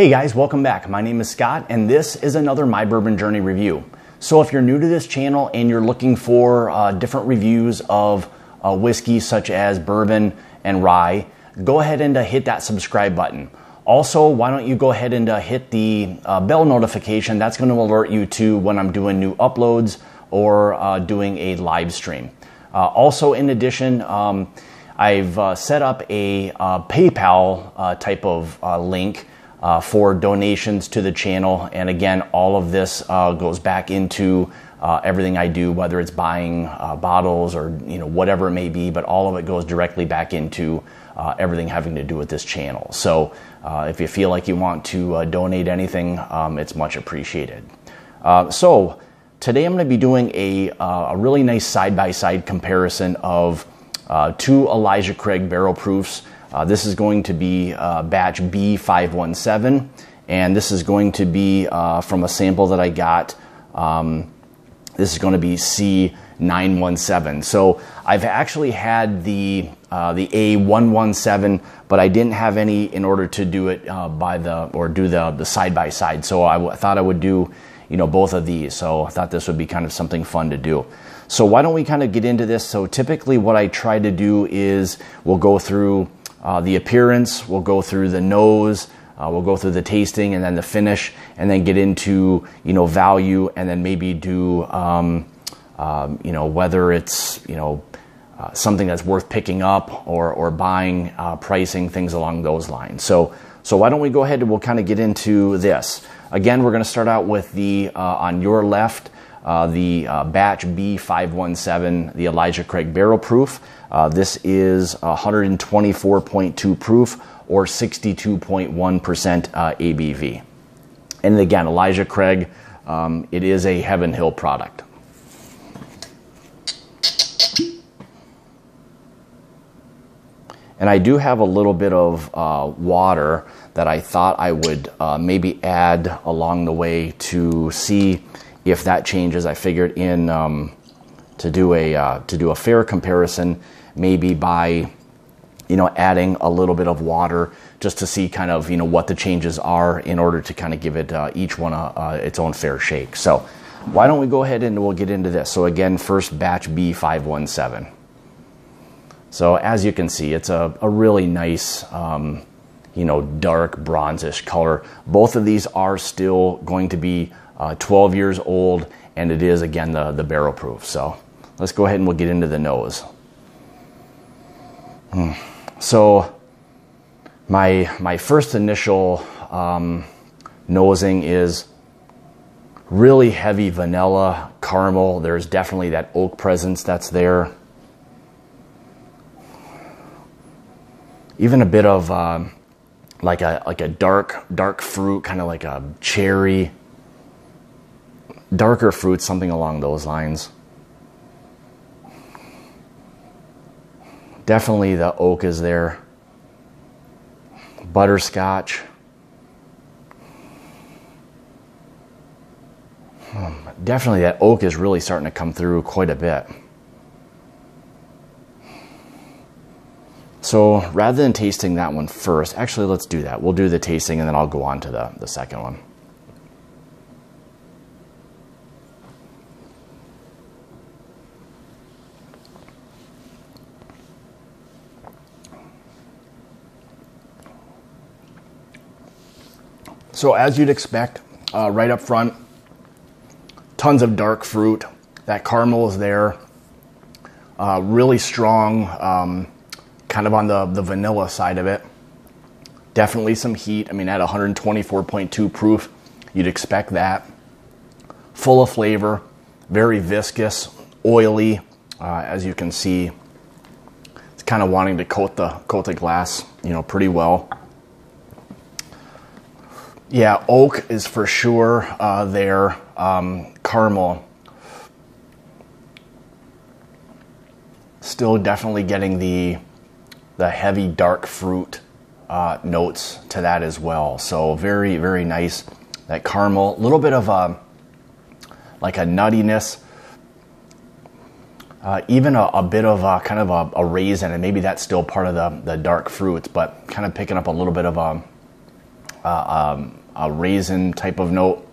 Hey guys, welcome back. My name is Scott and this is another My Bourbon Journey review. So if you're new to this channel and you're looking for different reviews of whiskey such as bourbon and rye, go ahead and hit that subscribe button. Also, why don't you go ahead and hit the bell notification. That's going to alert you to when I'm doing new uploads or doing a live stream. Also, in addition, I've set up a PayPal type of link for donations to the channel. And again, all of this goes back into everything I do, whether it's buying bottles or whatever it may be, but all of it goes directly back into everything having to do with this channel. So if you feel like you want to donate anything, it's much appreciated. So today I'm going to be doing a really nice side-by-side comparison of two Elijah Craig barrel proofs. This is going to be batch B517, and this is going to be from a sample that I got. This is going to be C917. So I've actually had the A117, but I didn't have any in order to do it do the side by side. So I thought I would do both of these. So I thought this would be kind of something fun to do. So why don't we kind of get into this? So typically what I try to do is we'll go through the appearance, we'll go through the nose, we'll go through the tasting and then the finish, and then get into value, and then maybe do whether it's something that's worth picking up or buying, pricing, things along those lines. So why don't we go ahead and we'll kind of get into this. Again, we're going to start out with the on your left, the batch B517, the Elijah Craig barrel proof. This is 124.2 proof or 62.1% ABV. And again, Elijah Craig, it is a Heaven Hill product. And I do have a little bit of water that I thought I would maybe add along the way to see if that changes. I figured in to do a fair comparison, maybe by adding a little bit of water just to see kind of what the changes are in order to kind of give it each one its own fair shake. So why don't we go ahead and we'll get into this. So again, first batch B517. So as you can see, it's a really nice dark bronzish color. Both of these are still going to be 12 years old, and it is again the barrel proof. So let's go ahead and we'll get into the nose. So my first initial nosing is really heavy vanilla, caramel. There's definitely that oak presence that's there. Even a bit of like a dark fruit, kind of like a cherry, darker fruit, something along those lines. Definitely the oak is there. Butterscotch. Definitely that oak is really starting to come through quite a bit. So rather than tasting that one first, actually let's do that. We'll do the tasting and then I'll go on to the second one. So as you'd expect, right up front, tons of dark fruit. That caramel is there. Really strong, kind of on the vanilla side of it. Definitely some heat. I mean, at 124.2 proof, you'd expect that. Full of flavor, very viscous, oily. As you can see, it's kind of wanting to coat the glass, pretty well. Yeah, oak is for sure there. Caramel. Still definitely getting the heavy dark fruit notes to that as well. So very, very nice. That caramel, a little bit of like a nuttiness. Even a bit of kind of a raisin, and maybe that's still part of the dark fruits, but kind of picking up a little bit of a raisin type of note.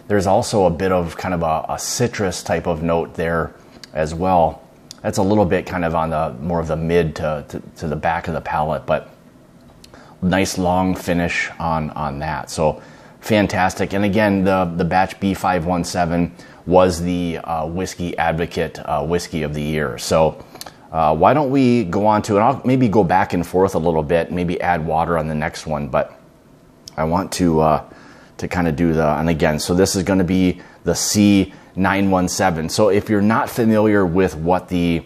There's also a bit of kind of a citrus type of note there as well. That's a little bit kind of on the more of the mid to the back of the palate, but nice long finish on that. So fantastic. And again, the batch B517 was the Whiskey Advocate Whiskey of the Year. So why don't we go on to, and I'll maybe go back and forth a little bit, maybe add water on the next one, but I want to kind of do and again, so this is going to be the C917. So if you're not familiar with what the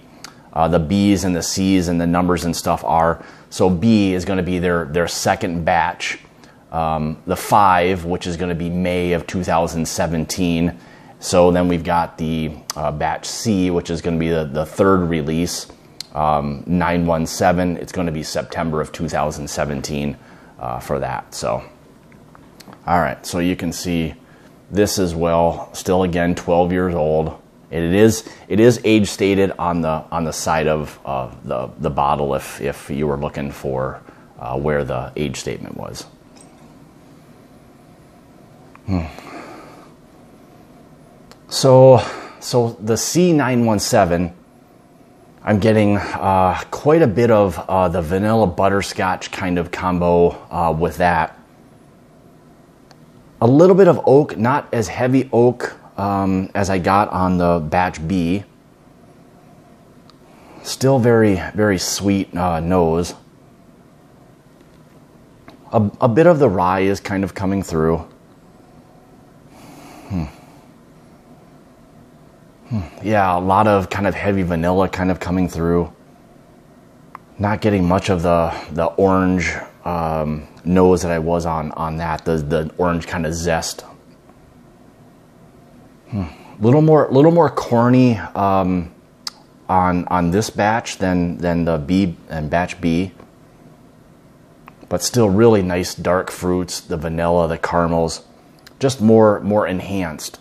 B's and the C's and the numbers and stuff are, so B is going to be their second batch. The 5, which is going to be May of 2017. So then we've got the batch C, which is going to be the third release, 917. It's going to be September of 2017 for that. So, all right, so you can see this as well. Still, again, 12 years old. It is age stated on the side of the bottle if you were looking for where the age statement was. So the C917, I'm getting quite a bit of the vanilla butterscotch kind of combo with that. A little bit of oak, not as heavy oak as I got on the batch B. Still very, very sweet nose. A bit of the rye is kind of coming through. Yeah, a lot of kind of heavy vanilla kind of coming through. Not getting much of the orange nose that I was on that, the orange kind of zest. Little more corny on this batch than the B and batch B, but still really nice dark fruits, the vanilla, the caramels, just more enhanced.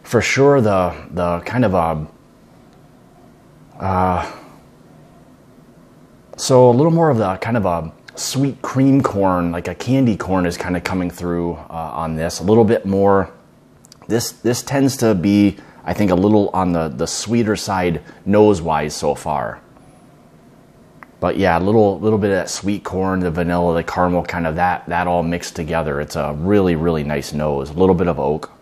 For sure, the kind of so a little more of the kind of a sweet cream corn, like a candy corn, is kind of coming through on this. A little bit more. This tends to be, I think, a little on the sweeter side nose-wise so far. But yeah, a little bit of that sweet corn, the vanilla, the caramel, kind of that all mixed together. It's a really, really nice nose. A little bit of oak.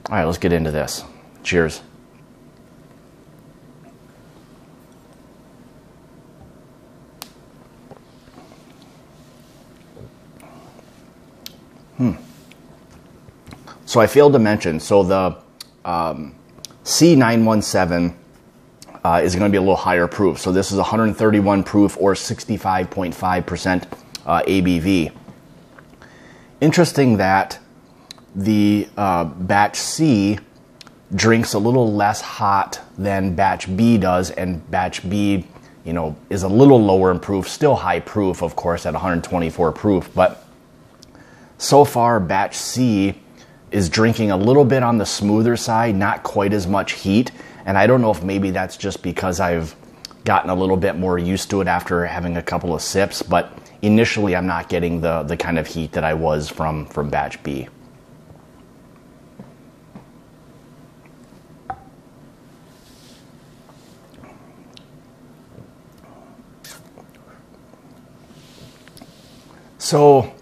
All right, let's get into this. Cheers. So I failed to mention, so the C917 is going to be a little higher proof. So this is 131 proof or 65.5% ABV. Interesting that the batch C drinks a little less hot than batch B does, and batch B, you know, is a little lower in proof, still high proof, of course, at 124 proof. But so far, batch C is drinking a little bit on the smoother side, not quite as much heat. And I don't know if maybe that's just because I've gotten a little bit more used to it after having a couple of sips, but initially I'm not getting the kind of heat that I was from batch B. So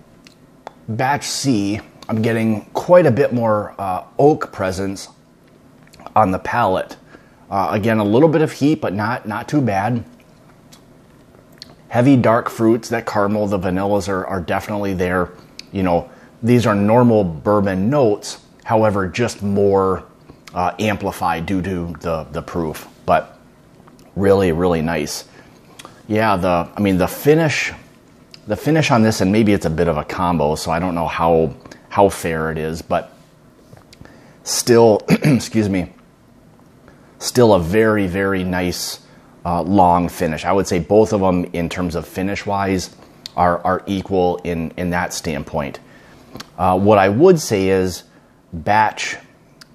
batch C, I'm getting quite a bit more oak presence on the palate. Again, a little bit of heat, but not too bad. Heavy dark fruits, that caramel, the vanillas are definitely there. You know, these are normal bourbon notes, however, just more amplified due to the proof, but really, really nice. Yeah, the finish on this, and maybe it's a bit of a combo, so I don't know how fair it is, but still, excuse me, still a very, very nice long finish. I would say both of them, in terms of finish-wise, are equal in that standpoint. What I would say is batch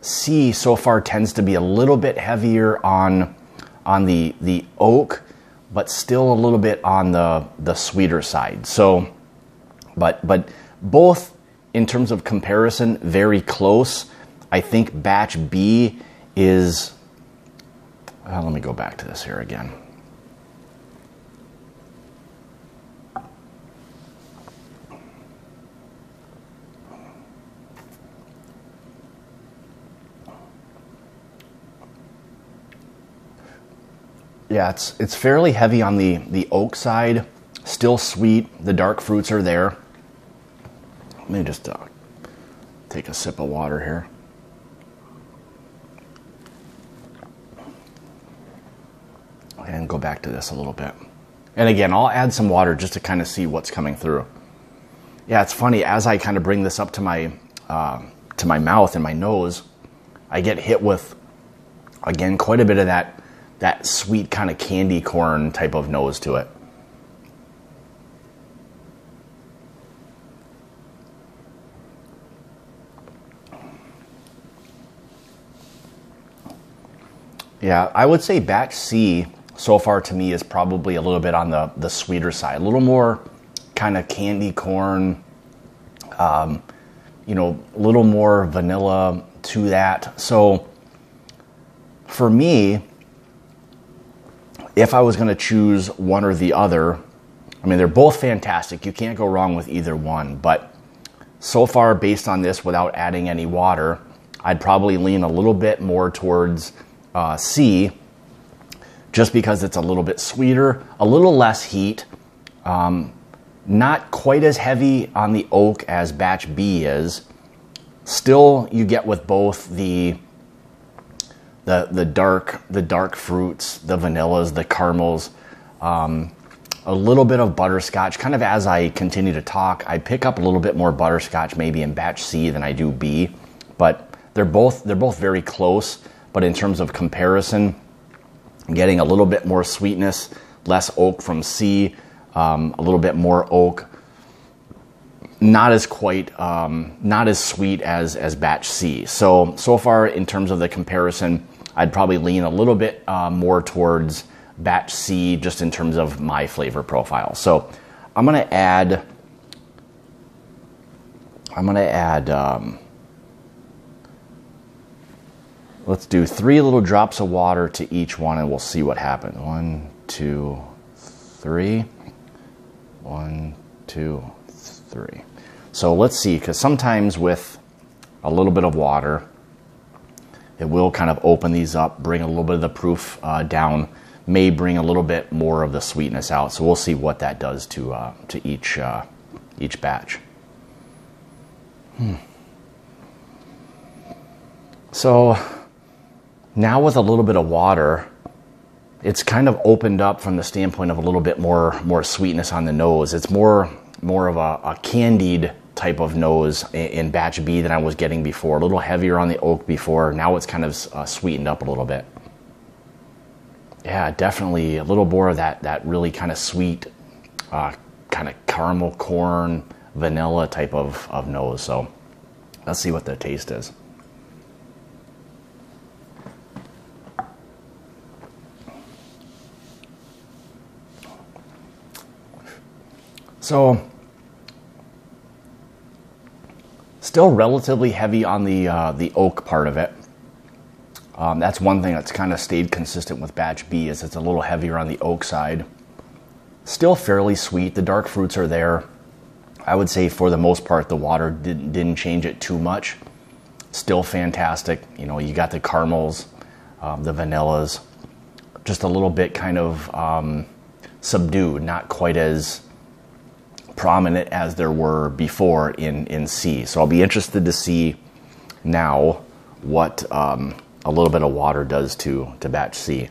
C so far tends to be a little bit heavier on the oak, but still a little bit on the sweeter side. So But both in terms of comparison, very close. I think batch B is, let me go back to this here again. Yeah, it's fairly heavy on the oak side, still sweet. The dark fruits are there. Let me just take a sip of water here. And go back to this a little bit. And again, I'll add some water just to kind of see what's coming through. Yeah, it's funny, as I kind of bring this up to my mouth and my nose, I get hit with, again, quite a bit of that sweet kind of candy corn type of nose to it. Yeah, I would say batch C so far to me is probably a little bit on the sweeter side, a little more kind of candy corn, you know, a little more vanilla to that. So for me, if I was going to choose one or the other, I mean, they're both fantastic. You can't go wrong with either one. But so far, based on this, without adding any water, I'd probably lean a little bit more towards C, just because it's a little bit sweeter, a little less heat, not quite as heavy on the oak as batch B is. Still, you get with both the dark fruits, the vanillas, the caramels, a little bit of butterscotch. Kind of as I continue to talk, I pick up a little bit more butterscotch maybe in batch C than I do B, but they're both very close. But in terms of comparison, I'm getting a little bit more sweetness, less oak from C, a little bit more oak. Not as sweet as batch C. So far in terms of the comparison, I'd probably lean a little bit more towards batch C just in terms of my flavor profile. So I'm gonna add let's do 3 little drops of water to each one and we'll see what happens. 1, 2, 3. 1, 2, 3. So let's see, because sometimes with a little bit of water, it will kind of open these up, bring a little bit of the proof down, may bring a little bit more of the sweetness out. So we'll see what that does to each batch. So now with a little bit of water, it's kind of opened up from the standpoint of a little bit more sweetness on the nose. It's more of a candied type of nose in batch B than I was getting before. A little heavier on the oak before. Now it's kind of sweetened up a little bit. Yeah, definitely a little more of that really kind of sweet, kind of caramel corn, vanilla type of nose. So let's see what the taste is. So, still relatively heavy on the oak part of it. That's one thing that's kind of stayed consistent with batch B, is it's a little heavier on the oak side. Still fairly sweet. The dark fruits are there. I would say for the most part the water didn't change it too much. Still fantastic. You know, you got the caramels, the vanillas, just a little bit kind of subdued, not quite as prominent as there were before in C. So I'll be interested to see now what a little bit of water does to batch C.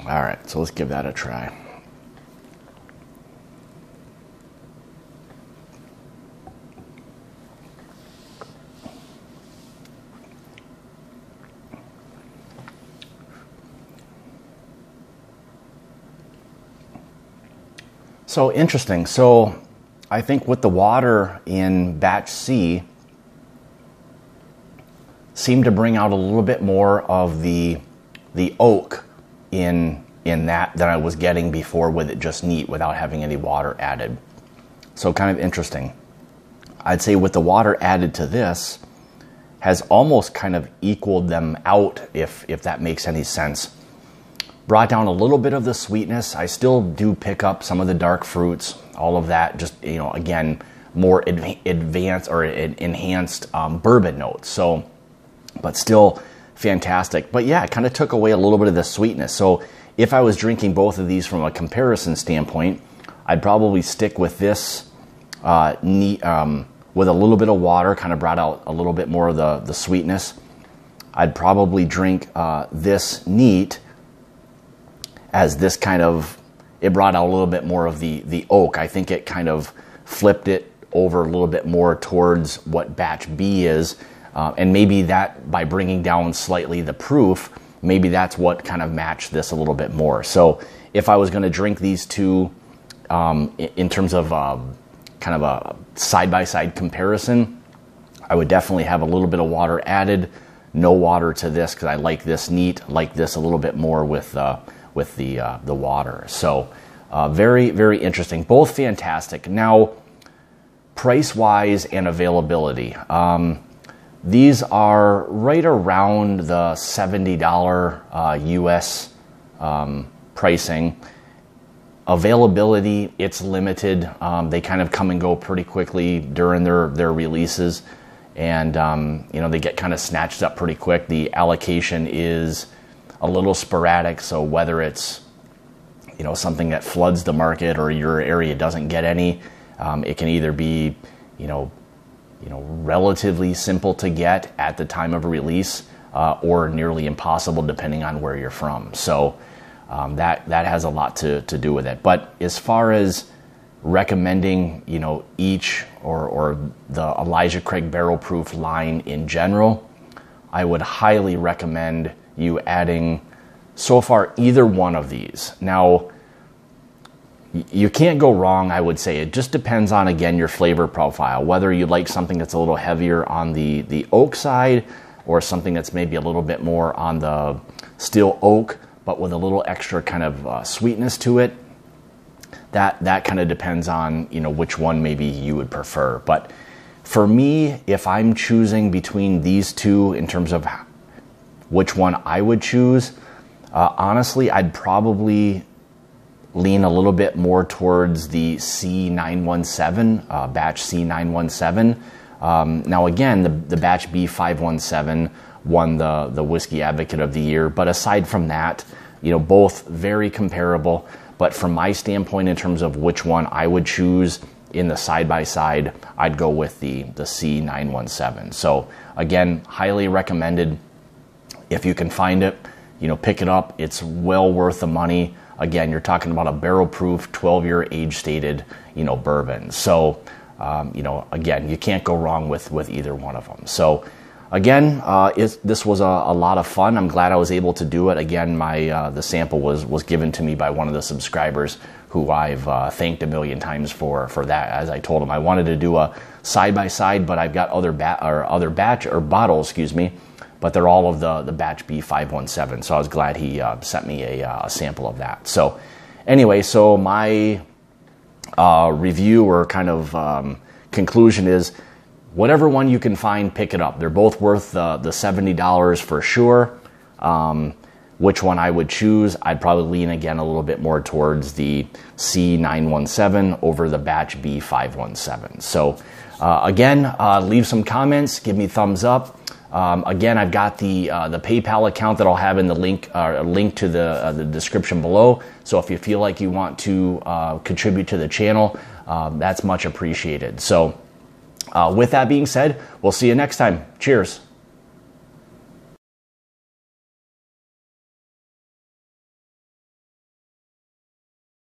All right, so let's give that a try. So interesting. So I think with the water in batch C seemed to bring out a little bit more of the oak in in that than I was getting before with it just neat without having any water added. So kind of interesting. I'd say with the water added to this has almost kind of equaled them out, if that makes any sense. Brought down a little bit of the sweetness. I still do pick up some of the dark fruits, all of that, just, you know, again, more advanced or enhanced bourbon notes. So, but still fantastic. But yeah, it kind of took away a little bit of the sweetness. So if I was drinking both of these from a comparison standpoint, I'd probably stick with this with a little bit of water, kind of brought out a little bit more of the sweetness. I'd probably drink this neat, as this kind of, it brought out a little bit more of the oak. I think it kind of flipped it over a little bit more towards what batch B is. And maybe that, by bringing down slightly the proof, maybe that's what kind of matched this a little bit more. So if I was going to drink these two in terms of kind of a side-by-side comparison, I would definitely have a little bit of water added, no water to this, because I like this neat, like this a little bit more with the water. So very, very interesting. Both fantastic. Now, price-wise and availability. These are right around the $70 US pricing. Availability, it's limited. They kind of come and go pretty quickly during their releases, and you know, they get kind of snatched up pretty quick. The allocation is a little sporadic, so whether it's, you know, something that floods the market or your area doesn't get any, it can either be, you know, relatively simple to get at the time of release, or nearly impossible depending on where you're from. So that has a lot to do with it. But as far as recommending, you know, each or the Elijah Craig barrel proof line in general, I would highly recommend you adding so far either one of these. Now, you can't go wrong, I would say. It just depends on, again, your flavor profile, whether you like something that's a little heavier on the oak side, or something that's maybe a little bit more on the still oak, but with a little extra kind of sweetness to it. That kind of depends on, you know, which one maybe you would prefer. But for me, if I'm choosing between these two in terms of which one I would choose, honestly, I'd probably lean a little bit more towards the C917, batch C917. Now again, the batch B517 won the Whiskey Advocate of the Year, but aside from that, you know, both very comparable. But from my standpoint, in terms of which one I would choose in the side-by-side, I'd go with the C917. So again, highly recommended. If you can find it, you know, pick it up. It's well worth the money. Again, you're talking about a barrel-proof, 12-year age-stated, you know, bourbon. So, you know, again, you can't go wrong with either one of them. So, again, this was a lot of fun. I'm glad I was able to do it. Again, the sample was given to me by one of the subscribers, who I've thanked a million times for that. As I told him, I wanted to do a side-by-side, but I've got other bottles, excuse me, but they're all of the batch B517. So I was glad he sent me a sample of that. So anyway, so my review or kind of conclusion is, whatever one you can find, pick it up. They're both worth the $70 for sure. Which one I would choose? I'd probably lean again a little bit more towards the C917 over the batch B517. So again, leave some comments, give me thumbs up. Again, I've got the PayPal account that I'll have in the link to the description below. So if you feel like you want to contribute to the channel, that's much appreciated. So with that being said, we'll see you next time. Cheers.